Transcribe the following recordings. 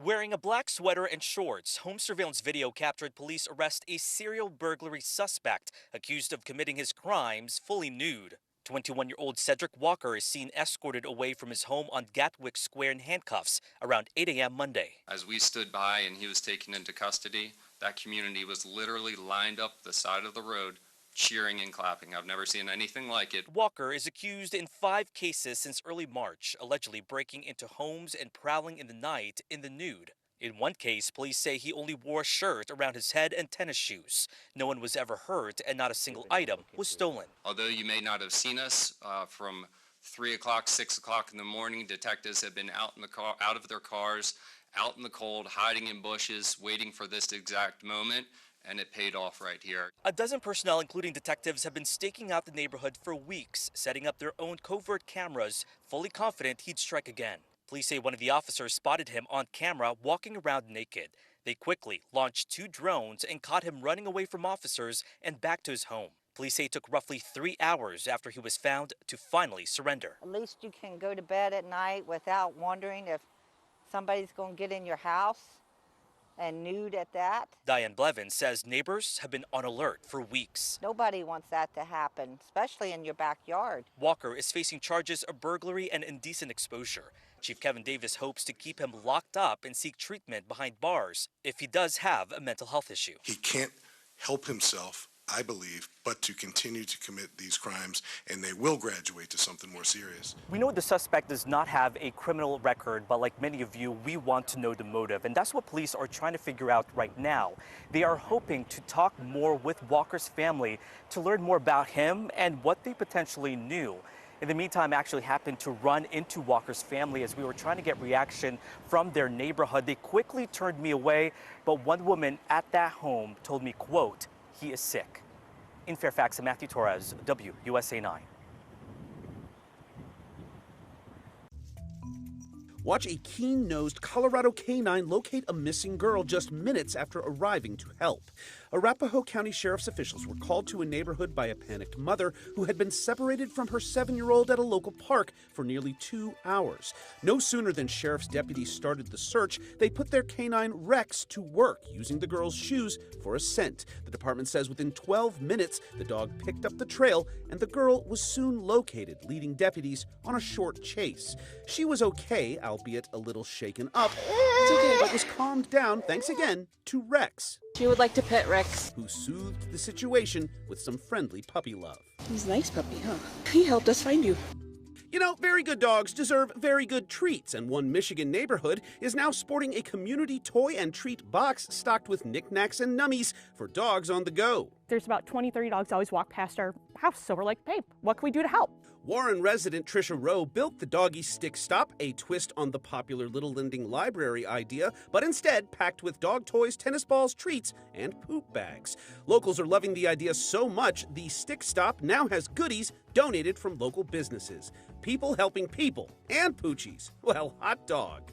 Wearing a black sweater and shorts, home surveillance video captured police arrest a serial burglary suspect accused of committing his crimes fully nude. 21-year-old Cedric Walker is seen escorted away from his home on Gatwick Square in handcuffs around 8 a.m. Monday. As we stood by and he was taken into custody, that community was literally lined up the side of the road, cheering and clapping. I've never seen anything like it. Walker is accused in 5 cases since early March, allegedly breaking into homes and prowling in the night in the nude. In one case, police say he only wore a shirt around his head and tennis shoes. No one was ever hurt and not a single item was stolen. Although you may not have seen us from 3 o'clock, 6 o'clock in the morning, detectives have been out of their cars, out in the cold, hiding in bushes, waiting for this exact moment, and it paid off right here. A dozen personnel, including detectives, have been staking out the neighborhood for weeks, setting up their own covert cameras, fully confident he'd strike again. Police say one of the officers spotted him on camera walking around naked. They quickly launched 2 drones and caught him running away from officers and back to his home. Police say it took roughly 3 hours after he was found to finally surrender. At least you can go to bed at night without wondering if somebody's going to get in your house, and nude at that. Diane Blevins says neighbors have been on alert for weeks. Nobody wants that to happen, especially in your backyard. Walker is facing charges of burglary and indecent exposure. Chief Kevin Davis hopes to keep him locked up and seek treatment behind bars if he does have a mental health issue. He can't help himself, I believe, but to continue to commit these crimes, and they will graduate to something more serious. We know the suspect does not have a criminal record, but like many of you, we want to know the motive, and that's what police are trying to figure out right now. They are hoping to talk more with Walker's family to learn more about him and what they potentially knew. In the meantime, I actually happened to run into Walker's family as we were trying to get reaction from their neighborhood. They quickly turned me away, but one woman at that home told me, quote, "He is sick." In Fairfax, I'm Matthew Torres, WUSA 9. Watch a keen-nosed Colorado canine locate a missing girl just minutes after arriving to help. Arapahoe County Sheriff's officials were called to a neighborhood by a panicked mother who had been separated from her 7-year-old at a local park for nearly 2 hours. No sooner than sheriff's deputies started the search, they put their canine Rex to work, using the girl's shoes for a scent. The department says within 12 minutes, the dog picked up the trail and the girl was soon located, leading deputies on a short chase. She was okay, albeit a little shaken up, but was calmed down thanks again to Rex. She would like to pet Rex, who soothed the situation with some friendly puppy love. He's a nice puppy, huh? He helped us find you. You know, very good dogs deserve very good treats, and one Michigan neighborhood is now sporting a community toy and treat box stocked with knickknacks and nummies for dogs on the go. There's about 20, 30 dogs always walk past our house, so we're like, hey, what can we do to help? Warren resident Trisha Rowe built the Doggy Stick Stop, a twist on the popular Little Lending Library idea, but instead packed with dog toys, tennis balls, treats, and poop bags. Locals are loving the idea so much, the Stick Stop now has goodies donated from local businesses. People helping people, and poochies. Well, hot dog.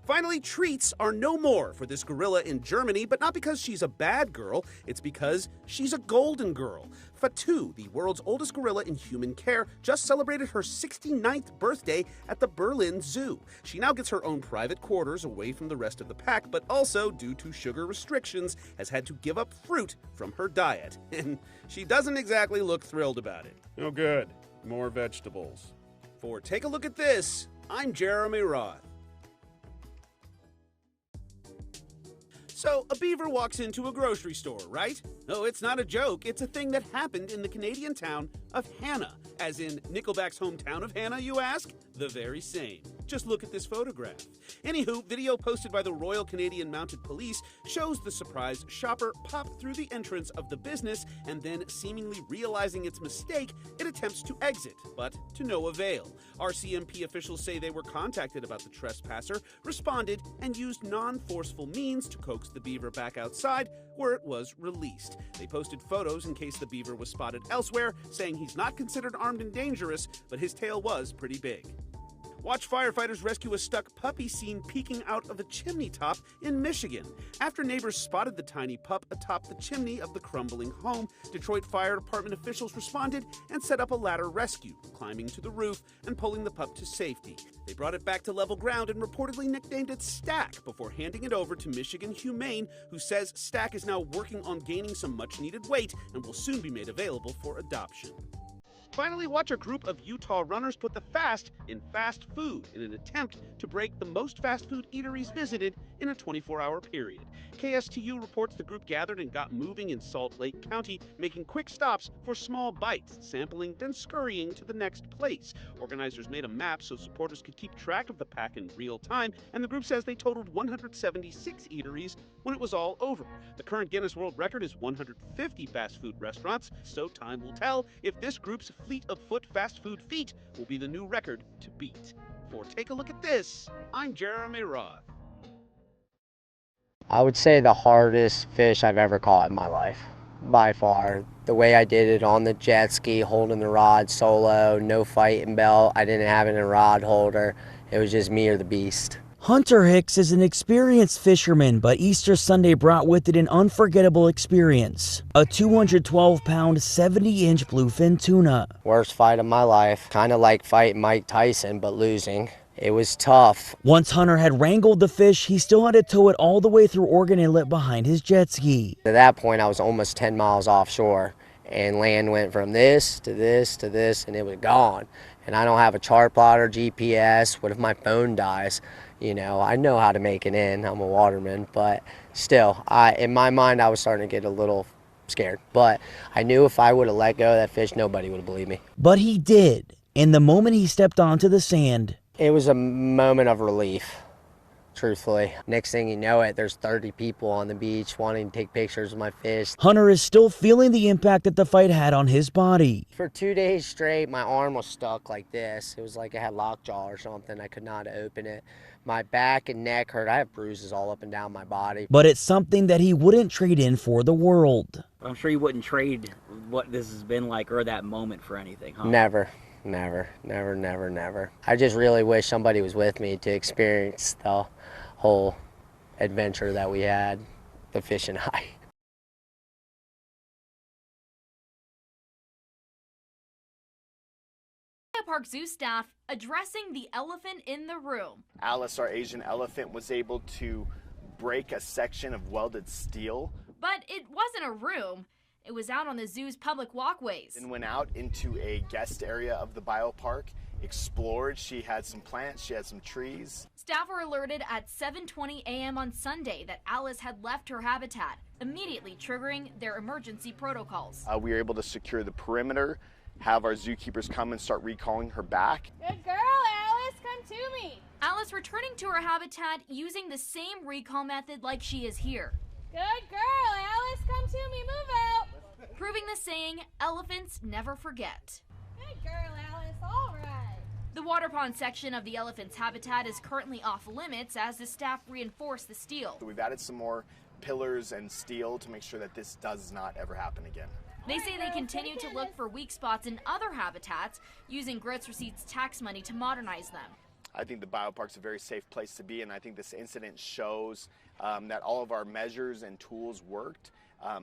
Finally, treats are no more for this gorilla in Germany, but not because she's a bad girl, it's because she's a golden girl. Fatou, the world's oldest gorilla in human care, just celebrated her 69th birthday at the Berlin Zoo. She now gets her own private quarters away from the rest of the pack, but also, due to sugar restrictions, has had to give up fruit from her diet. And she doesn't exactly look thrilled about it. Oh good, more vegetables. For Take a Look at This, I'm Jeremy Roth. So, a beaver walks into a grocery store, right? Oh, it's not a joke. It's a thing that happened in the Canadian town of Hanna. As in Nickelback's hometown of Hanna, you ask? The very same. Just look at this photograph. Anywho, video posted by the Royal Canadian Mounted Police shows the surprised shopper pop through the entrance of the business and then, seemingly realizing its mistake, it attempts to exit, but to no avail. RCMP officials say they were contacted about the trespasser, responded, and used non-forceful means to coax the beaver back outside, where it was released. They posted photos in case the beaver was spotted elsewhere, saying he's not considered armed and dangerous, but his tail was pretty big. Watch firefighters rescue a stuck puppy seen peeking out of a chimney top in Michigan. After neighbors spotted the tiny pup atop the chimney of the crumbling home, Detroit Fire Department officials responded and set up a ladder rescue, climbing to the roof and pulling the pup to safety. They brought it back to level ground and reportedly nicknamed it Stack before handing it over to Michigan Humane, who says Stack is now working on gaining some much-needed weight and will soon be made available for adoption. Finally, watch a group of Utah runners put the fast in fast food in an attempt to break the most fast food eateries visited in a 24-hour period. KSTU reports the group gathered and got moving in Salt Lake County, making quick stops for small bites, sampling, then scurrying to the next place. Organizers made a map so supporters could keep track of the pack in real time, and the group says they totaled 176 eateries when it was all over. The current Guinness World Record is 150 fast food restaurants, so time will tell if this group's fleet of foot fast food feet will be the new record to beat. For Take a Look at This, I'm Jeremy Roth. I would say the hardest fish I've ever caught in my life, by far. The way I did it on the jet ski, holding the rod solo, no fighting belt. I didn't have any rod holder. It was just me or the beast. Hunter Hicks is an experienced fisherman, but Easter Sunday brought with it an unforgettable experience. A 212-pound, 70-inch bluefin tuna. Worst fight of my life. Kind of like fighting Mike Tyson, but losing. It was tough. Once Hunter had wrangled the fish, he still had to tow it all the way through Oregon Inlet behind his jet ski. At that point, I was almost 10 miles offshore, and land went from this to this to this, and it was gone. And I don't have a chart plotter, GPS. What if my phone dies? You know, I know how to make it in. I'm a waterman, but still, in my mind, I was starting to get a little scared. But I knew if I would have let go of that fish, nobody would have believed me. But he did. And the moment he stepped onto the sand, it was a moment of relief, truthfully. Next thing you know it, there's 30 people on the beach wanting to take pictures of my fish. Hunter is still feeling the impact that the fight had on his body. For 2 days straight, my arm was stuck like this. It was like I had lockjaw or something. I could not open it. My back and neck hurt. I have bruises all up and down my body. But it's something that he wouldn't trade in for the world. I'm sure you wouldn't trade what this has been like or that moment for anything, huh? Never. Never, never, never, never. I just really wish somebody was with me to experience the whole adventure that we had, the fish and I. Park Zoo staff addressing the elephant in the room. Alice, our Asian elephant, was able to break a section of welded steel. But it wasn't a room. It was out on the zoo's public walkways. And went out into a guest area of the biopark, explored. She had some plants, she had some trees. Staff were alerted at 7:20 a.m. on Sunday that Alice had left her habitat, immediately triggering their emergency protocols. We were able to secure the perimeter, have our zookeepers come and start recalling her back. Good girl, Alice, come to me. Alice returning to her habitat using the same recall method like she is here. Good girl, Alice, come to me, move out. Proving the saying, elephants never forget. Good girl, Alice, all right. The water pond section of the elephant's habitat is currently off limits as the staff reinforce the steel. We've added some more pillars and steel to make sure that this does not ever happen again. They say they continue to look for weak spots in other habitats, using Growth Receipts tax money to modernize them. I think the biopark's a very safe place to be, and I think this incident shows that all of our measures and tools worked.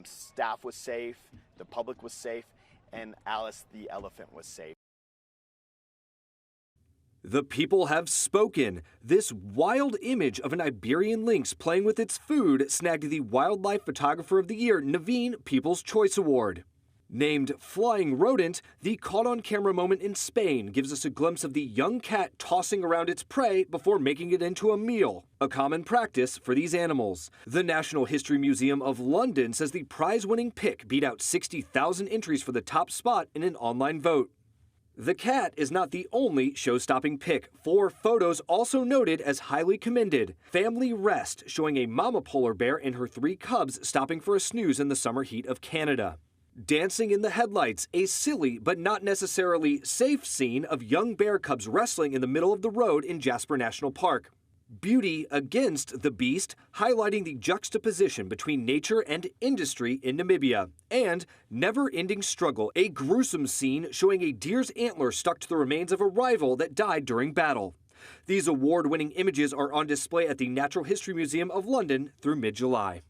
Staff was safe, the public was safe, and Alice the elephant was safe. The people have spoken. This wild image of an Iberian lynx playing with its food snagged the Wildlife Photographer of the Year Naveen People's Choice Award. Named Flying Rodent, the caught-on-camera moment in Spain gives us a glimpse of the young cat tossing around its prey before making it into a meal, a common practice for these animals. The National History Museum of London says the prize-winning pick beat out 60,000 entries for the top spot in an online vote. The cat is not the only show-stopping pick. 4 photos also noted as highly commended. Family Rest, showing a mama polar bear and her 3 cubs stopping for a snooze in the summer heat of Canada. Dancing in the Headlights, a silly but not necessarily safe scene of young bear cubs wrestling in the middle of the road in Jasper National Park. Beauty Against the Beast, highlighting the juxtaposition between nature and industry in Namibia. And Never-Ending Struggle, a gruesome scene showing a deer's antler stuck to the remains of a rival that died during battle. These award-winning images are on display at the Natural History Museum of London through mid-July.